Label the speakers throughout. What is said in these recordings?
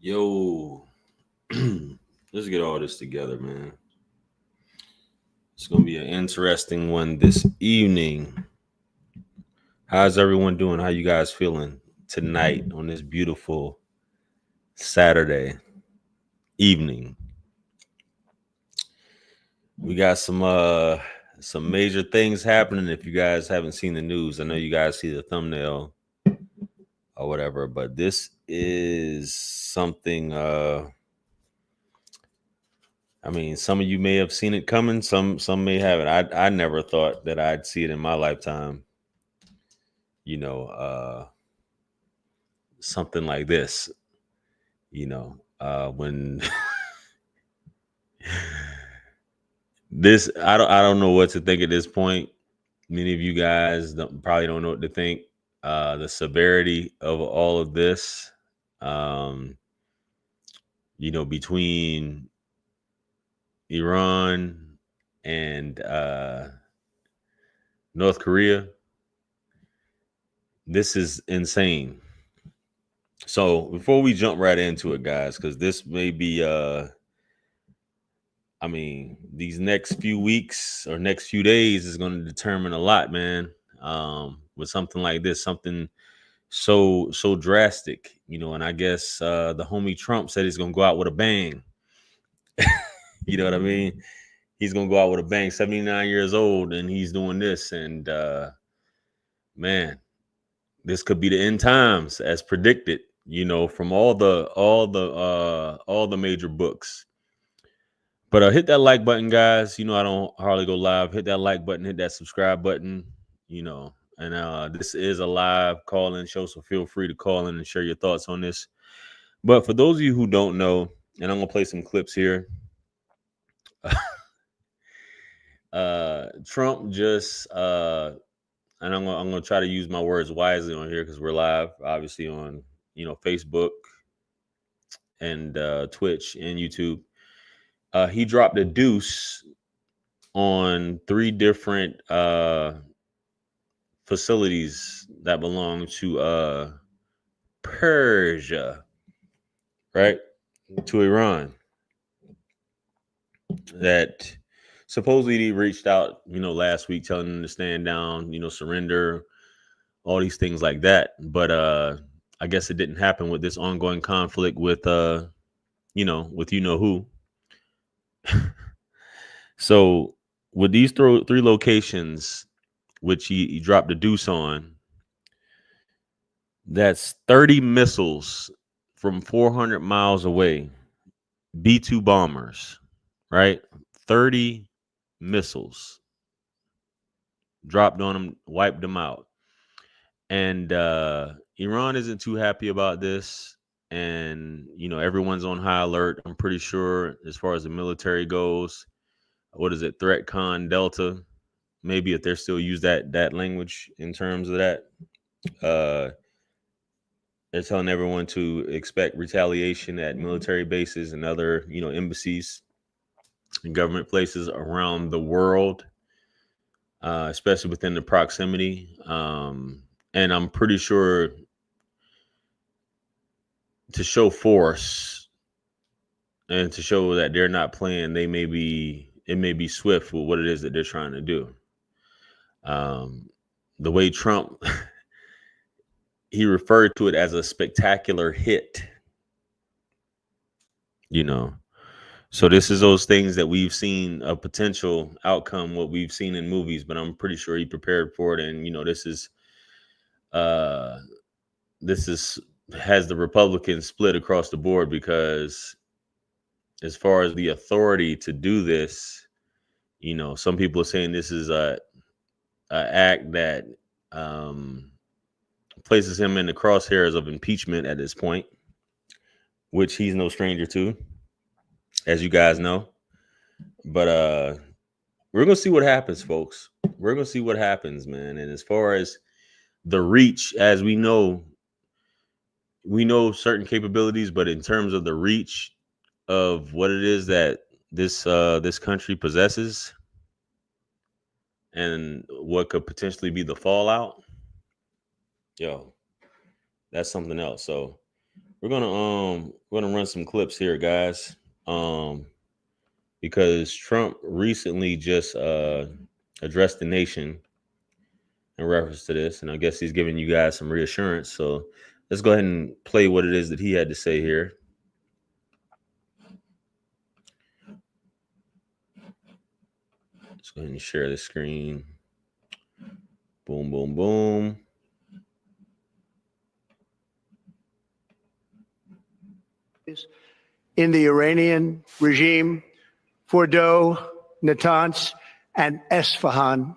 Speaker 1: Yo, let's get all this together, man. It's gonna be an interesting one this evening. How's everyone doing? How you guys feeling tonight on this beautiful Saturday evening? We got some major things happening. If you guys haven't seen the news, I know you guys see the thumbnail or whatever, but this is something. I mean, some of you may have seen it coming. Some may haven't. I never thought that I'd see it in my lifetime. You know, something like this. When this, I don't know what to think at this point. Many of you guys probably don't know what to think. The severity of all of this. Um, between Iran and North Korea. This is insane. So before we jump right into it, guys, because this may be I mean, these next few weeks or next few days is going to determine a lot, man. With something like this, something so drastic, and I guess the homie Trump said he's gonna go out with a bang. You know what I mean? He's gonna go out with a bang, 79 years old, and he's doing this. And man, this could be the end times as predicted, from all the major books. But hit that like button, guys. I don't hardly go live. Hit that like button, hit that subscribe button, and this is a live call-in show, so feel free to call in and share your thoughts on this. But for those of you who don't know, and I'm gonna play some clips here. Trump just and I'm gonna try to use my words wisely on here because we're live, obviously on Facebook and Twitch and YouTube. He dropped a deuce on three different facilities that belong to Persia, right? To Iran. That supposedly he reached out, last week telling them to stand down, surrender, all these things like that. But I guess it didn't happen with this ongoing conflict with with who. So with these three locations, which he dropped a deuce on, that's 30 missiles from 400 miles away, B-2 bombers, right? 30 missiles dropped on them, wiped them out. And Iran isn't too happy about this. And, everyone's on high alert. I'm pretty sure as far as the military goes, what is it? ThreatCon Delta, maybe if they're still use that language in terms of that. They're telling everyone to expect retaliation at military bases and other, embassies and government places around the world, especially within the proximity. And I'm pretty sure to show force and to show that they're not playing, it may be swift with what it is that they're trying to do. The way Trump he referred to it as a spectacular hit. So this is those things that we've seen a potential outcome, what we've seen in movies, but I'm pretty sure he prepared for it. And uh this is has the Republicans split across the board, because as far as the authority to do this, some people are saying this is a act that places him in the crosshairs of impeachment at this point, which he's no stranger to, as you guys know. But we're gonna see what happens, folks. We're gonna see what happens, man. And as far as the reach, as we know certain capabilities, but in terms of the reach of what it is that this country possesses and what could potentially be the fallout, yo, that's something else. So we're gonna run some clips here, guys. Because Trump recently just addressed the nation in reference to this, and I guess he's giving you guys some reassurance. So let's go ahead and play what it is that he had to say here. Let's go ahead and share the screen. Boom, boom, boom.
Speaker 2: In the Iranian regime, Fordo, Natanz, and Esfahan.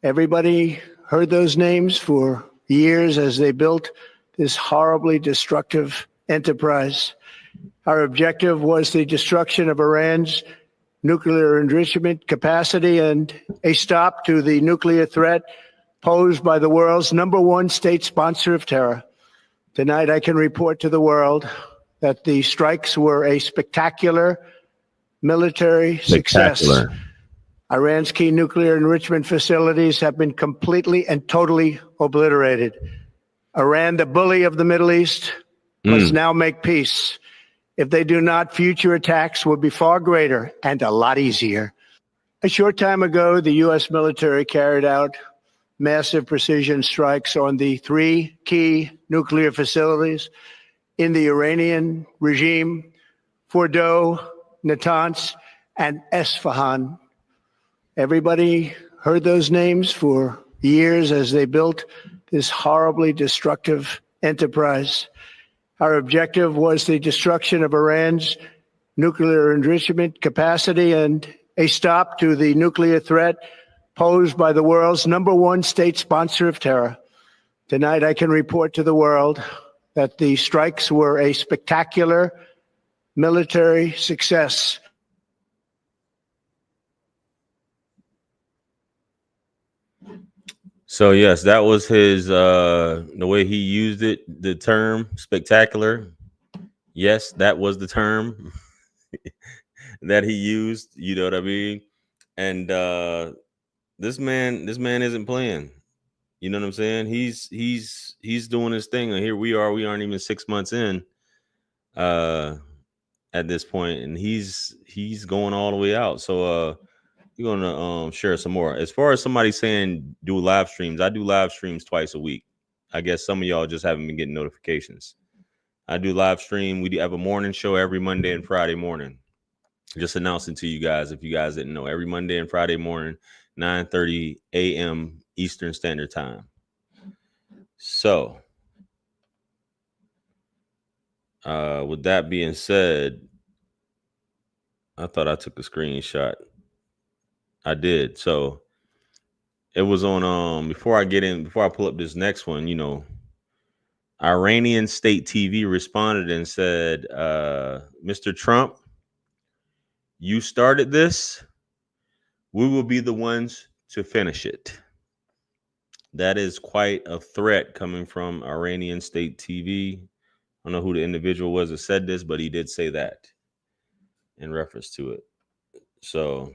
Speaker 2: Everybody heard those names for years as they built this horribly destructive enterprise. Our objective was the destruction of Iran's nuclear enrichment capacity and a stop to the nuclear threat posed by the world's #1 state sponsor of terror. Tonight, I can report to the world that the strikes were a spectacular military success. Iran's key nuclear enrichment facilities have been completely and totally obliterated. Iran, the bully of the Middle East, must now make peace. If they do not, future attacks will be far greater and a lot easier. A short time ago, the U.S. military carried out massive precision strikes on the 3 key nuclear facilities in the Iranian regime, Fordo, Natanz, and Esfahan. Everybody heard those names for years as they built this horribly destructive enterprise. Our objective was the destruction of Iran's nuclear enrichment capacity and a stop to the nuclear threat posed by the world's #1 state sponsor of terror. Tonight, I can report to the world that the strikes were a spectacular military success.
Speaker 1: So yes, that was his the way he used it, the term spectacular. Yes, that was the term that he used, you know what I mean? And this man isn't playing. You know what I'm saying? He's doing his thing, and here we aren't even 6 months in at this point, and he's going all the way out. So we're gonna share some more. As far as somebody saying do live streams, I do live streams twice a week. I guess some of y'all just haven't been getting notifications. I do live stream. We do have a morning show every Monday and Friday morning. Just announcing to you guys, if you guys didn't know, every Monday and Friday morning, 9:30 a.m. Eastern Standard Time. So, with that being said, I thought I took a screenshot. I did. So it was on before I pull up this next one, you know, Iranian state TV responded and said, Mr. Trump, you started this. We will be the ones to finish it. That is quite a threat coming from Iranian state TV. I don't know who the individual was that said this, but he did say that in reference to it. So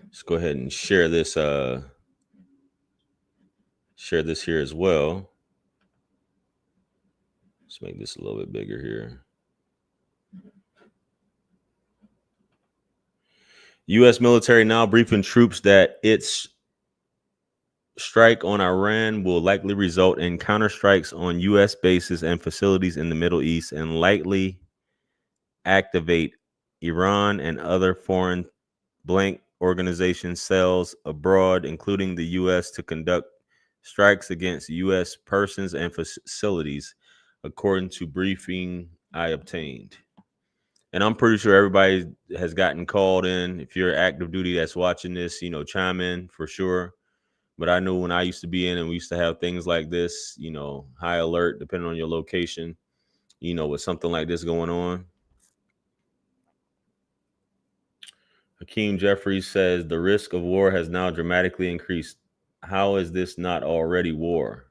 Speaker 1: let's go ahead and share this here as well. Let's make this a little bit bigger here. U.S. military now briefing troops that its strike on Iran will likely result in counterstrikes on U.S. bases and facilities in the Middle East and likely activate Iran and other foreign blank organization cells abroad, including the U.S., to conduct strikes against U.S. persons and facilities, according to briefing I obtained. And I'm pretty sure everybody has gotten called in. If you're active duty that's watching this, you know, chime in for sure. But I know when I used to be in and we used to have things like this, you know, high alert, depending on your location, you know, with something like this going on. Hakeem Jeffries says the risk of war has now dramatically increased. How is this not already war?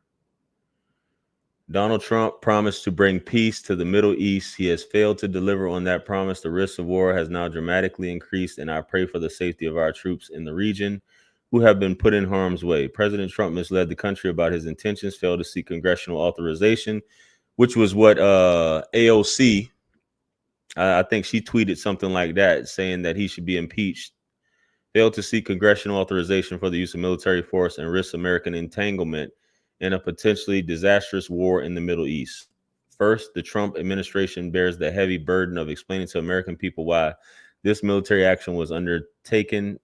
Speaker 1: Donald Trump promised to bring peace to the Middle East. He has failed to deliver on that promise. The risk of war has now dramatically increased, and I pray for the safety of our troops in the region. who have been put in harm's way. President Trump misled the country about his intentions, failed to seek congressional authorization, which was what AOC, I think she tweeted something like that, saying that he should be impeached. Failed to seek congressional authorization for the use of military force and risks American entanglement in a potentially disastrous war in the Middle East. First, the Trump administration bears the heavy burden of explaining to American people why this military action was undertaken.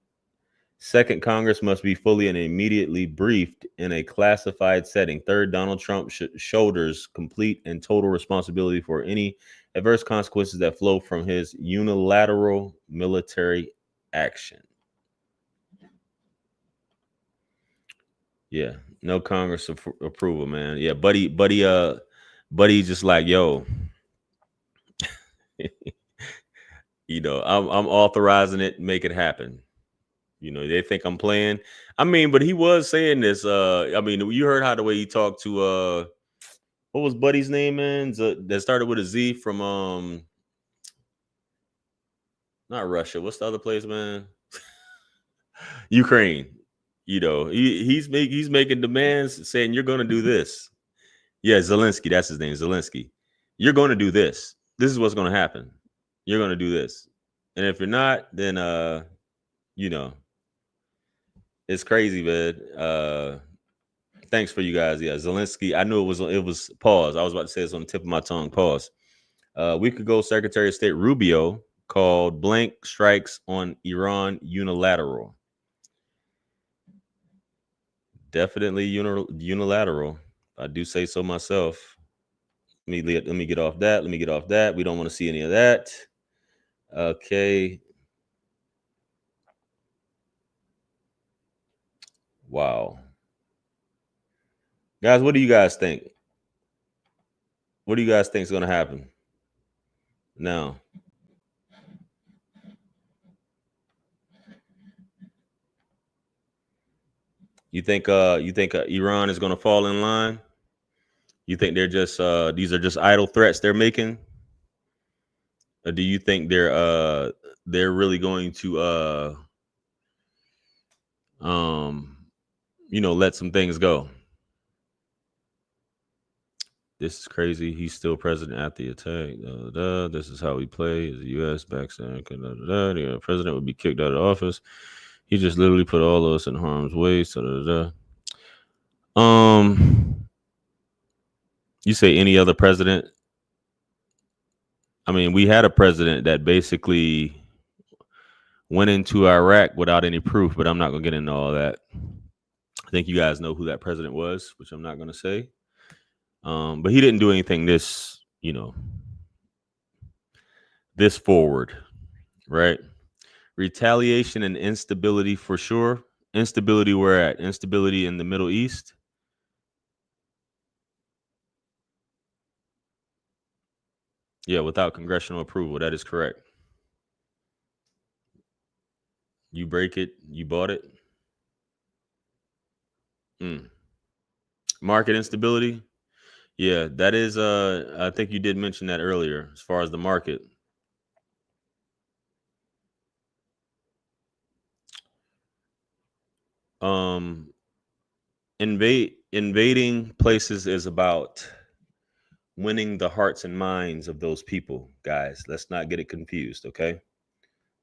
Speaker 1: Second, Congress must be fully and immediately briefed in a classified setting. Third, Donald Trump shoulders complete and total responsibility for any adverse consequences that flow from his unilateral military action. Yeah, no Congress approval, man. Yeah, buddy, just like, yo, I'm authorizing it, make it happen. They think I'm playing. I mean, but he was saying this. I mean, you heard how the way he talked to what was Buddy's name, man? That started with a Z from not Russia. What's the other place, man? Ukraine. He's making demands saying you're gonna do this. Yeah, Zelensky, that's his name, Zelensky. You're gonna do this. This is what's gonna happen. You're gonna do this. And if you're not, then it's crazy, man. Thanks for you guys. Yeah, Zelensky. I knew it was pause. I was about to say it's on the tip of my tongue. Pause. A week ago, Secretary of State Rubio called blank strikes on Iran unilateral. Definitely unilateral. I do say so myself. Let me get off that. Let me get off that. We don't want to see any of that. Okay. Wow. Guys, what do you guys think? What do you guys think is going to happen now? You think Iran is going to fall in line? You think they're just these are just idle threats they're making? Or do you think they're really going to let some things go? This is crazy. He's still president after the attack. This is how we play. As the U.S. backs down, the president would be kicked out of office. He just literally put all of us in harm's way. You say any other president? I mean, we had a president that basically went into Iraq without any proof, but I'm not going to get into all that. I think you guys know who that president was, which I'm not going to say. But he didn't do anything this forward, right? Retaliation and instability for sure. Instability where at? Instability in the Middle East. Yeah, without congressional approval. That is correct. You break it, you bought it. Market instability. Yeah, that is I think you did mention that earlier as far as the market. Invading places is about winning the hearts and minds of those people, guys. Let's not get it confused, okay?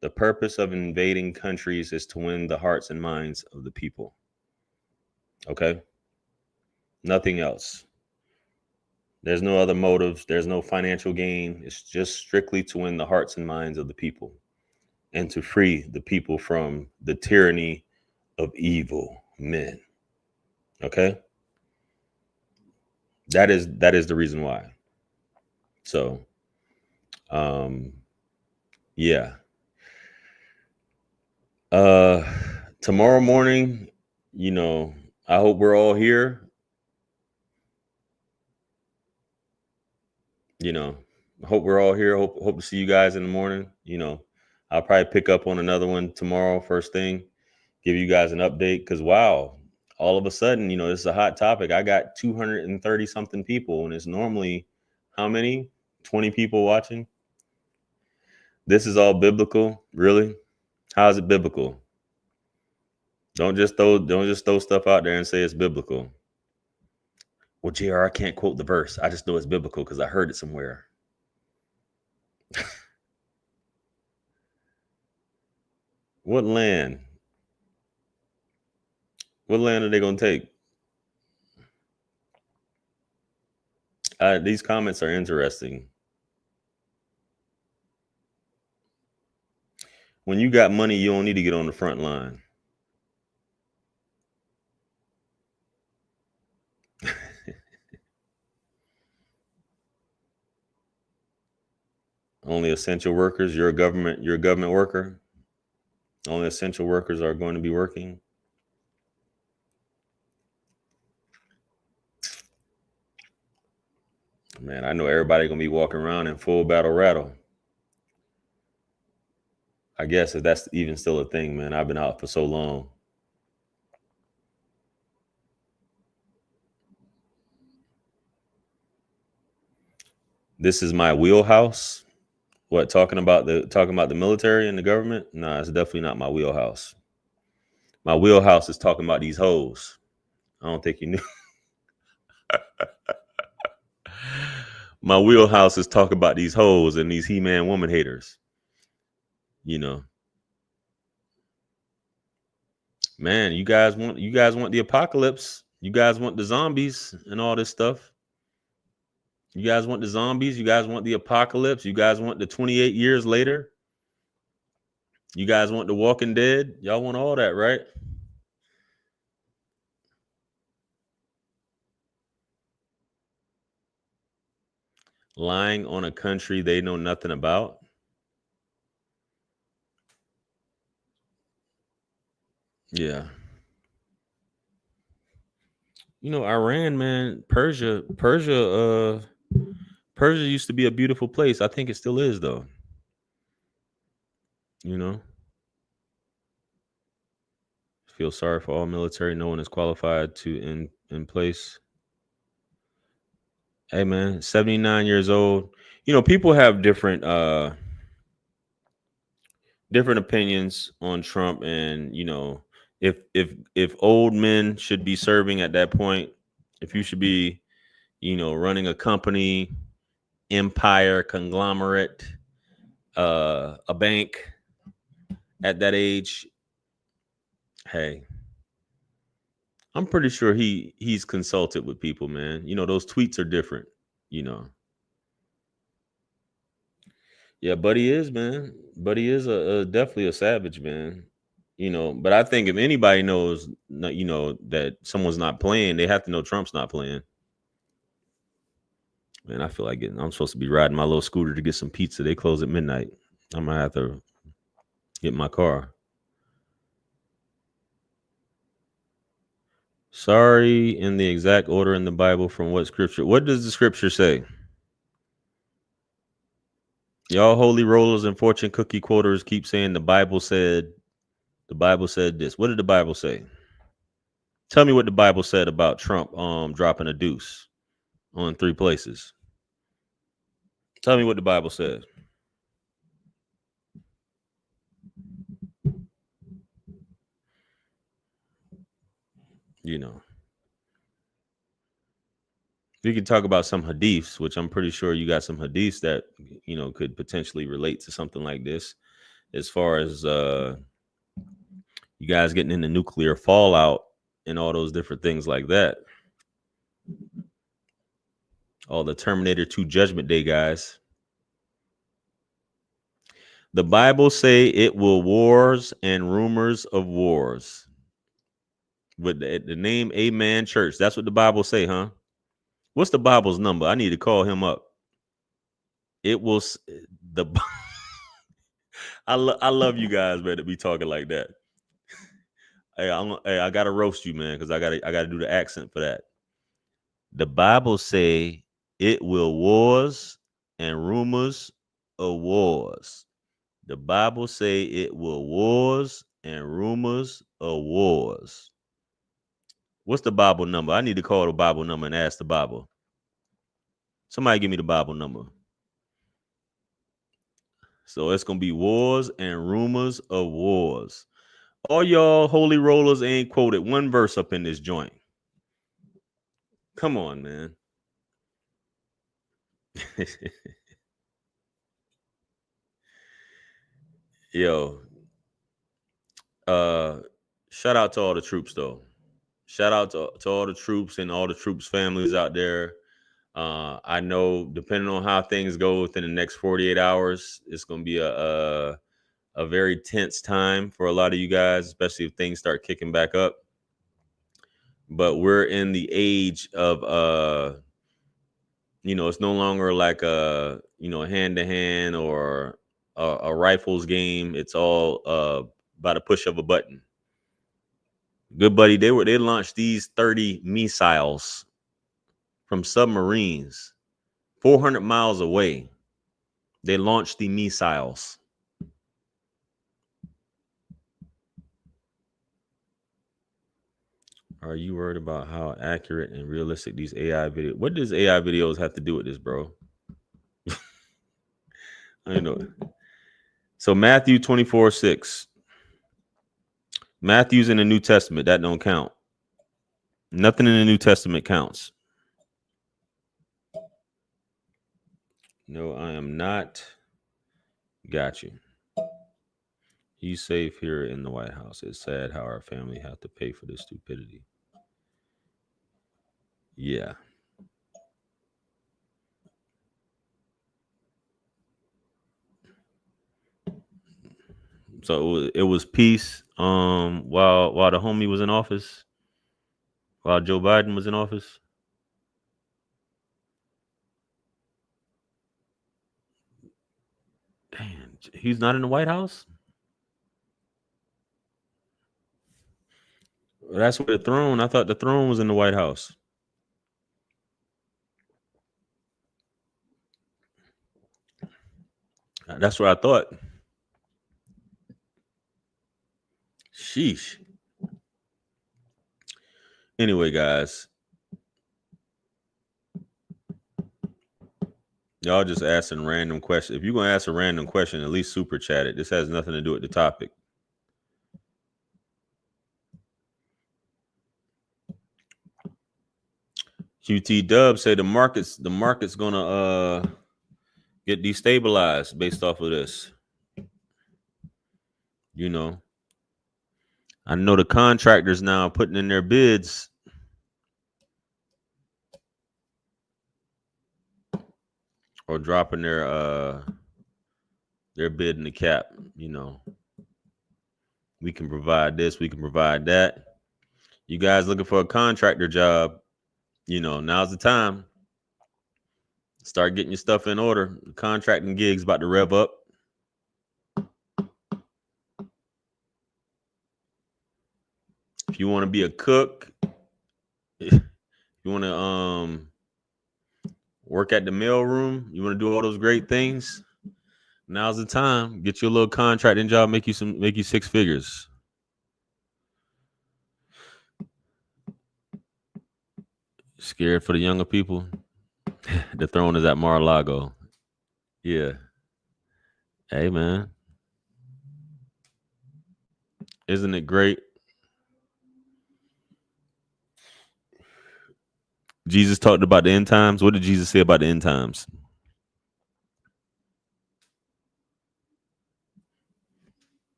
Speaker 1: The purpose of invading countries is to win the hearts and minds of the people. Okay? Nothing else. There's no other motives. There's no financial gain. It's just strictly to win the hearts and minds of the people and to free the people from the tyranny of evil men. Okay? That is the reason why. So, yeah. Tomorrow morning, I hope we're all here. I hope we're all here. Hope to see you guys in the morning. I'll probably pick up on another one tomorrow, first thing, give you guys an update. Because wow, all of a sudden, this is a hot topic. I got 230 something people, and it's normally how many? 20 people watching. This is all biblical, really? How is it biblical? Don't just throw stuff out there and say it's biblical. Well, JR, I can't quote the verse. I just know it's biblical because I heard it somewhere. What land? What land are they gonna take? These comments are interesting. When you got money, you don't need to get on the front line. Only essential workers. You're a government worker. Only essential workers are going to be working. Man, I know everybody gonna be walking around in full battle rattle. I guess if that's even still a thing, man. I've been out for so long. This is my wheelhouse. What, talking about the military and the government? Nah, it's definitely not my wheelhouse. My wheelhouse is talking about these hoes. I don't think you knew. My wheelhouse is talking about these hoes and these He-Man woman haters. You know. Man, you guys want the apocalypse. You guys want the zombies and all this stuff. You guys want the zombies. You guys want the apocalypse. You guys want the 28 years later. You guys want the Walking Dead. Y'all want all that, right? Lying on a country they know nothing about. Yeah. You know, Iran, man, Persia used to be a beautiful place. I think it still is, though. You know, feel sorry for all military. No one is qualified to in place. Hey, man, 79 years old. You know, people have different opinions on Trump, and you know, if old men should be serving at that point, if you should be, you know, running a company, empire, conglomerate, a bank at that age, hey, I'm pretty sure he's consulted with people, man. You know, those tweets are different, you know. Yeah, Buddy is, man. Buddy is a definitely a savage, man. You know, but I think if anybody knows, you know, that someone's not playing, they have to know Trump's not playing. Man, I feel like I'm supposed to be riding my little scooter to get some pizza. They close at midnight. I'm gonna have to get in my car. Sorry, in the exact order in the Bible from what scripture? What does the scripture say? Y'all holy rollers and fortune cookie quoters keep saying the Bible said this. What did the Bible say? Tell me what the Bible said about Trump dropping a deuce on 3 places. Tell me what the Bible says. You know. We could talk about some hadiths, which I'm pretty sure you got some hadiths that, you know, could potentially relate to something like this, as far as you guys getting into nuclear fallout and all those different things like that. All the Terminator 2 Judgment Day guys. The Bible say it will wars and rumors of wars. With the name Amen Church. That's what the Bible say, huh? What's the Bible's number? I need to call him up. It will the I love you guys, man, to be talking like that. Hey, I gotta roast you, man, because I gotta do the accent for that. The Bible say it will wars and rumors of wars. The Bible say it will wars and rumors of wars. What's the Bible number? I need to call the Bible number and ask the Bible. Somebody give me the Bible number. So it's gonna be wars and rumors of wars. All y'all holy rollers ain't quoted one verse up in this joint. Come on, man. Yo, shout out to all the troops though. Shout out to all the troops and all the troops families out there. I know depending on how things go within the next 48 hours, it's going to be a very tense time for a lot of you guys, especially if things start kicking back up. But we're in the age of it's no longer like a hand to hand or a rifles game. It's all by the push of a button. Good buddy, they launched these 30 missiles from submarines 400 miles away. They launched the missiles. Are you worried about how accurate and realistic these AI videos? What does AI videos have to do with this, bro? I know. So Matthew 24:6. Matthew's in the New Testament. That don't count. Nothing in the New Testament counts. No, I am not. Got you. He's safe here in the White House. It's sad how our family have to pay for this stupidity. Yeah. So it was peace. While the homie was in office, while Joe Biden was in office. Damn, he's not in the White House. That's where the throne. I thought the throne was in the White House. That's what I thought. Sheesh. Anyway, guys, y'all just asking random questions. If you're gonna ask a random question, at least super chat it. This has nothing to do with the topic. QT Dub say the market's gonna get destabilized based off of this. You know, I know the contractors now putting in their bids. Or dropping their bid in the cap. You know, we can provide this, we can provide that. You guys looking for a contractor job? Now's the time. Start getting your stuff in order. The contracting gigs about to rev up. If you want to be a cook, if you want to work at the mailroom, you want to do all those great things, now's the time. Get you a little contracting job, make you six figures. Scared for the younger people? The throne is at Mar-a-Lago. Yeah. Hey, man. Isn't it great? Jesus talked about the end times. What did Jesus say about the end times?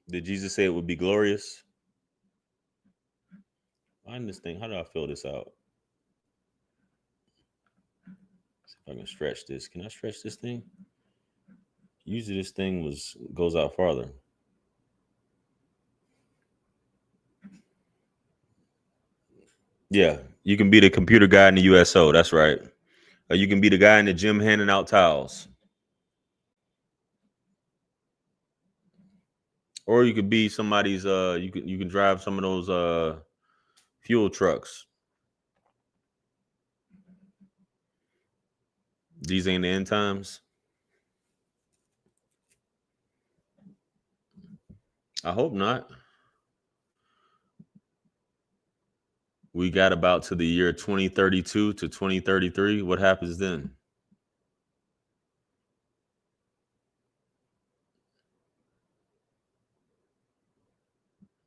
Speaker 1: Did Jesus say it would be glorious? Find this thing. How do I fill this out? See if I can stretch this. Can I stretch this thing? Usually this thing goes out farther. Yeah, you can be the computer guy in the USO. That's right. Or you can be the guy in the gym handing out towels. Or you could be somebody's. You can drive some of those fuel trucks. These ain't the end times. I hope not. We got about to the year 2032 to 2033. What happens then?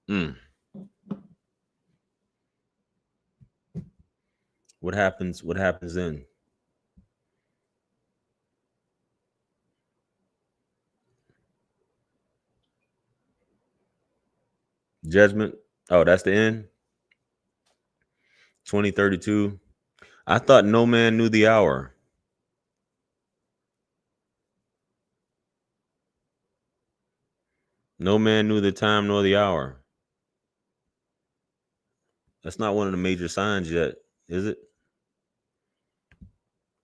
Speaker 1: Mm. What happens? What happens then? Judgment. Oh, that's the end. 2032. I thought no man knew the hour. No man knew the time nor the hour. That's not one of the major signs yet, is it?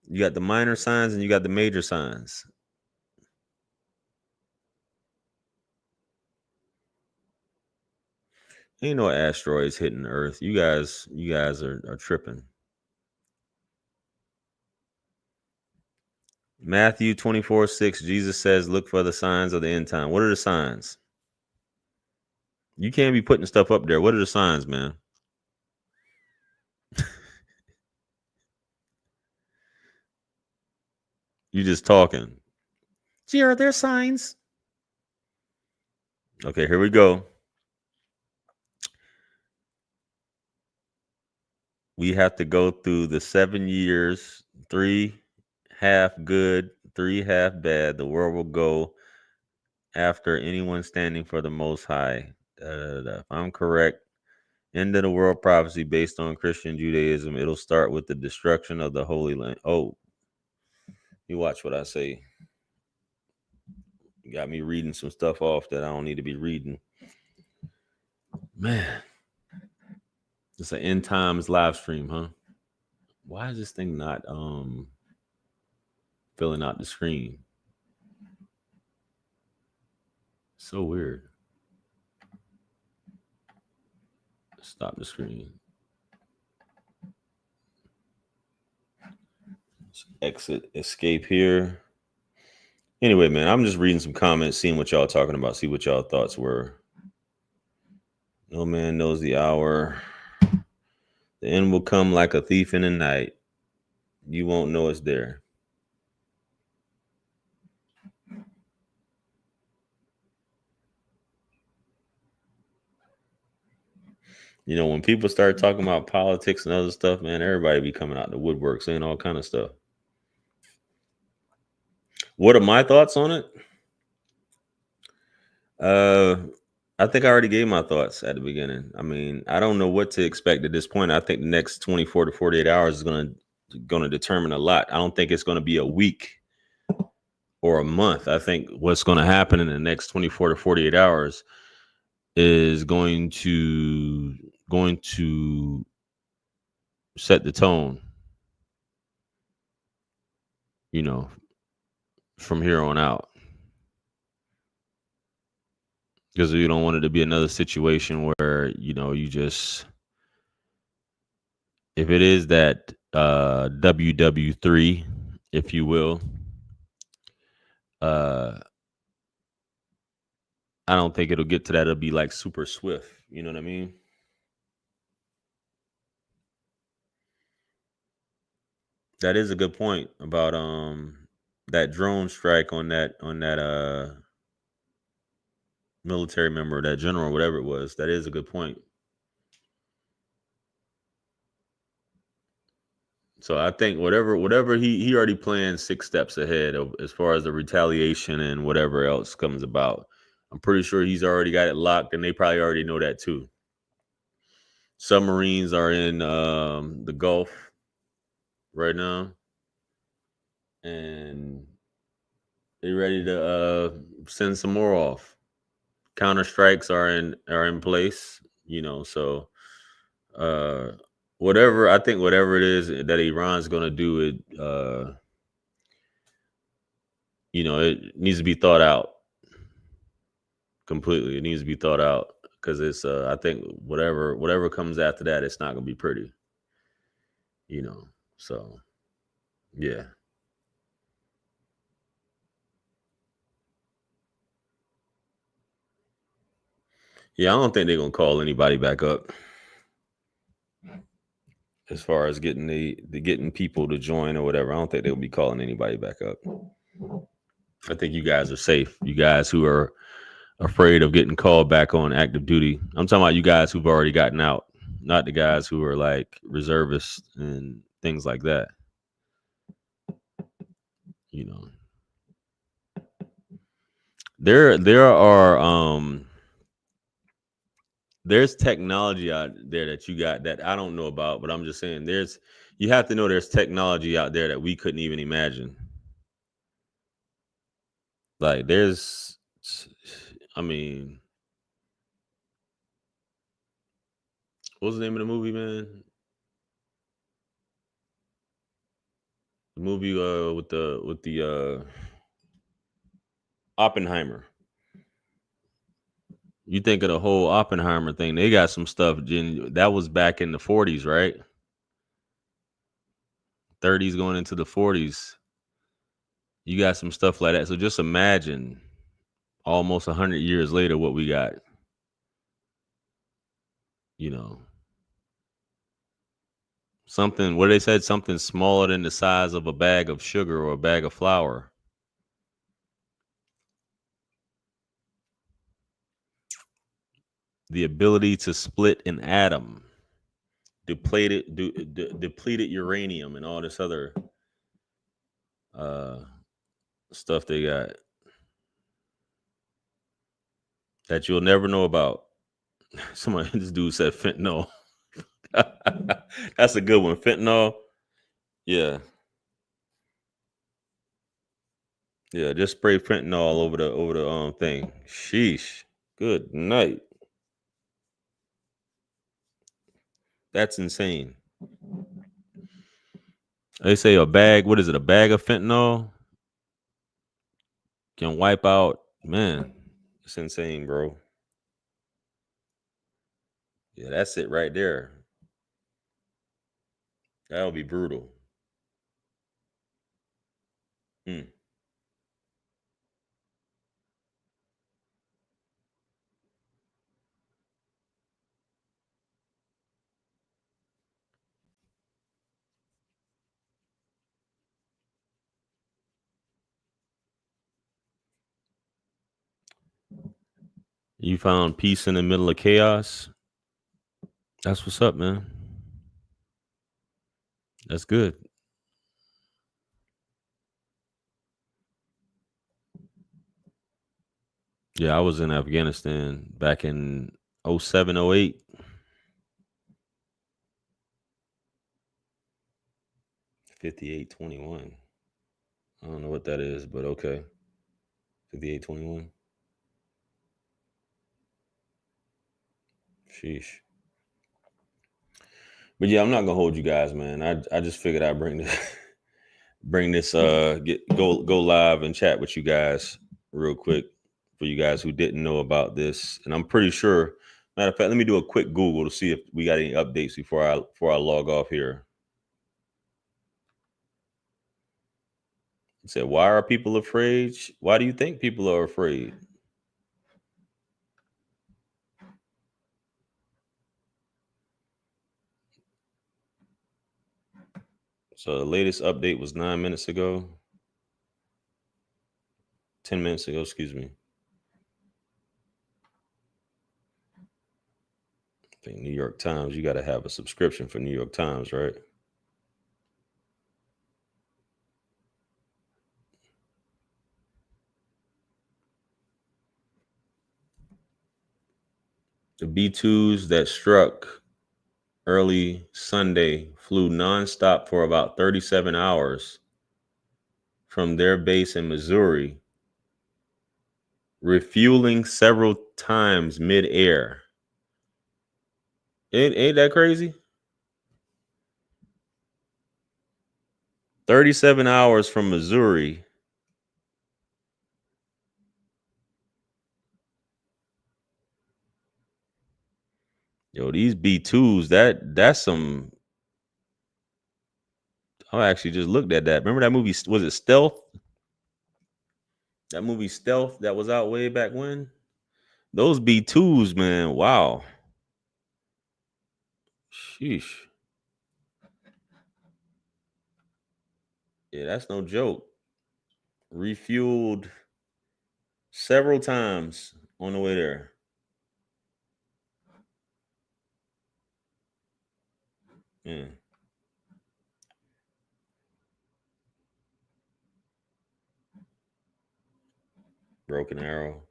Speaker 1: You got the minor signs and you got the major signs. Ain't no asteroids hitting Earth. You guys are tripping. Matthew 24:6, Jesus says, look for the signs of the end time. What are the signs? You can't be putting stuff up there. What are the signs, man? You just talking. Gee, are there signs? Okay, here we go. We have to go through the 7 years, 3 half good, 3 half bad. The world will go after anyone standing for the Most High. If I'm correct, end of the world prophecy based on Christian Judaism. It'll start with the destruction of the Holy Land. Oh, you watch what I say. You got me reading some stuff off that I don't need to be reading. Man, it's an end times live stream, huh? Why is this thing not filling out the screen? So weird. Stop the screen. Let's exit, escape here. Anyway, man, I'm just reading some comments, seeing what y'all talking about, see what y'all thoughts were. No man knows the hour. The end will come like a thief in the night. You won't know it's there. You know, when people start talking about politics and other stuff, man, everybody be coming out the woodwork saying all kind of stuff. What are my thoughts on it? I think I already gave my thoughts at the beginning. I mean, I don't know what to expect at this point. I think the next 24 to 48 hours is going to determine a lot. I don't think it's going to be a week or a month. I think what's going to happen in the next 24 to 48 hours is going to set the tone, you know, from here on out. Because we don't want it to be another situation where, you know, you just, if it is that WW3, if you will, I don't think it'll get to that. It'll be like super swift. You know what I mean? That is a good point about that drone strike on that military member, that general, whatever it was. That is a good point. So I think whatever he already planned 6 steps ahead of as far as the retaliation and whatever else comes about. I'm pretty sure he's already got it locked, and they probably already know that too. Submarines are in the Gulf right now, and they're ready to send some more off. Counter strikes are in place, you know. So whatever it is that Iran's going to do, it you know, it needs to be thought out completely. It needs to be thought out because it's I think whatever comes after that, it's not going to be pretty, you know. So yeah. Yeah, I don't think they're gonna call anybody back up as far as getting the getting people to join or whatever. I don't think they'll be calling anybody back up. I think you guys are safe. You guys who are afraid of getting called back on active duty. I'm talking about you guys who've already gotten out, not the guys who are like reservists and things like that. You know, there are there's technology out there that you got that I don't know about, but I'm just saying you have to know there's technology out there that we couldn't even imagine. Like I mean, what's the name of the movie, man? The movie with the Oppenheimer. You think of the whole Oppenheimer thing? They got some stuff. That was back in the 40s, right? 30s going into the 40s. You got some stuff like that. So just imagine almost 100 years later what we got. You know, something. What they said, something smaller than the size of a bag of sugar or a bag of flour. The ability to split an atom, depleted uranium, and all this other uh, stuff they got that you'll never know about. Somebody, this dude said fentanyl. That's a good one. Fentanyl. Yeah. Yeah. Just spray fentanyl over the thing. Sheesh. Good night. That's insane. They say a bag, what is it? A bag of fentanyl can wipe out, man. It's insane, bro. Yeah, that's it right there. That'll be brutal. Hmm. You found peace in the middle of chaos. That's what's up, man. That's good. Yeah, I was in Afghanistan back in 07, 08. 5821. I don't know what that is, but okay. 5821. Sheesh. But yeah, I'm not gonna hold you guys, man. I just figured I'd bring this bring this get go live and chat with you guys real quick for you guys who didn't know about this. And I'm pretty sure, matter of fact, let me do a quick Google to see if we got any updates before I log off here. It said, why are people afraid? Why do you think people are afraid? So the latest update was 9 minutes ago. 10 minutes ago, excuse me. I think New York Times, you got to have a subscription for New York Times, right? The B-2s that struck early Sunday flew nonstop for about 37 hours from their base in Missouri, refueling several times mid-air. Ain't that crazy? 37 hours from Missouri. Yo, these B2s, that's some. I actually just looked at that. Remember that movie? Was it Stealth? That movie Stealth that was out way back when? Those B2s, man. Wow. Sheesh. Yeah, that's no joke. Refueled several times on the way there. Yeah. Broken Arrow.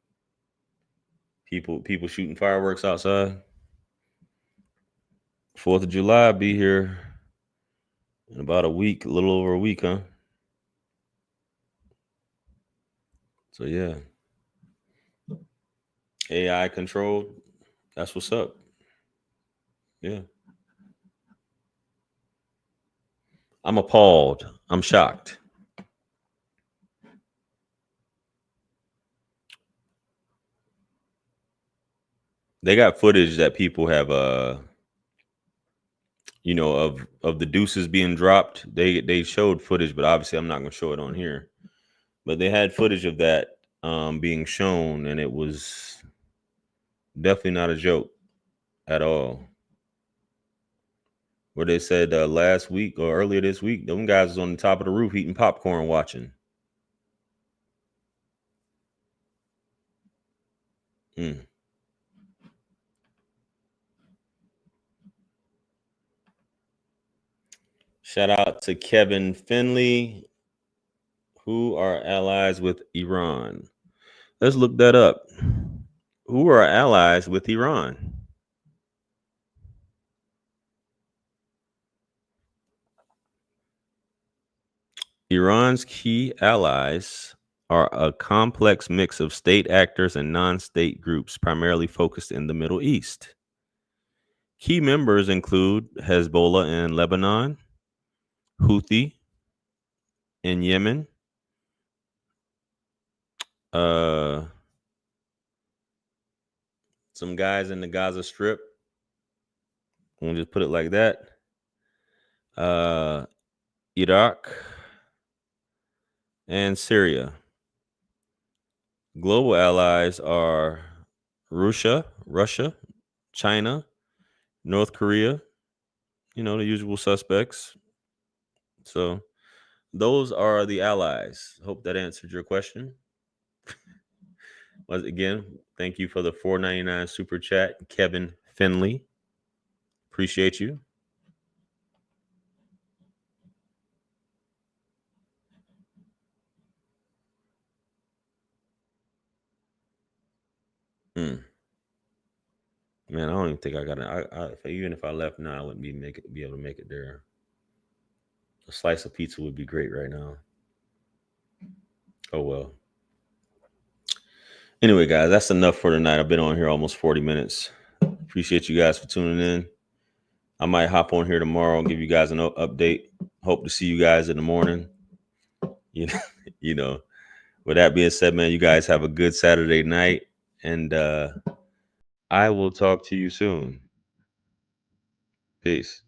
Speaker 1: People shooting fireworks outside. 4th of July be here in about a week, a little over a week, huh? So yeah, AI controlled. That's what's up. Yeah. I'm appalled. I'm shocked. They got footage that people have of the deuces being dropped. They showed footage, but obviously I'm not gonna show it on here. But they had footage of that being shown, and it was definitely not a joke at all. Where they said last week or earlier this week, them guys was on the top of the roof eating popcorn watching. Mm. Shout out to Kevin Finley, who are allies with Iran. Let's look that up. Who are allies with Iran? Iran's key allies are a complex mix of state actors and non-state groups, primarily focused in the Middle East. Key members include Hezbollah in Lebanon, Houthi in Yemen, uh, some guys in the Gaza Strip. We'll just put it like that. Iraq and Syria. Global allies are Russia, China, North Korea, the usual suspects. So those are the allies. Hope that answered your question. Once again, thank you for the $4.99 super chat, Kevin Finley. Appreciate you. Hmm. Man, I don't even think I got it. Even if I left now, I wouldn't be able to make it there. A slice of pizza would be great right now. Oh well. Anyway, guys, that's enough for tonight. I've been on here almost 40 minutes. Appreciate you guys for tuning in. I might hop on here tomorrow and give you guys an update. Hope to see you guys in the morning. You know, you know. With that being said, man, you guys have a good Saturday night, and I will talk to you soon. Peace.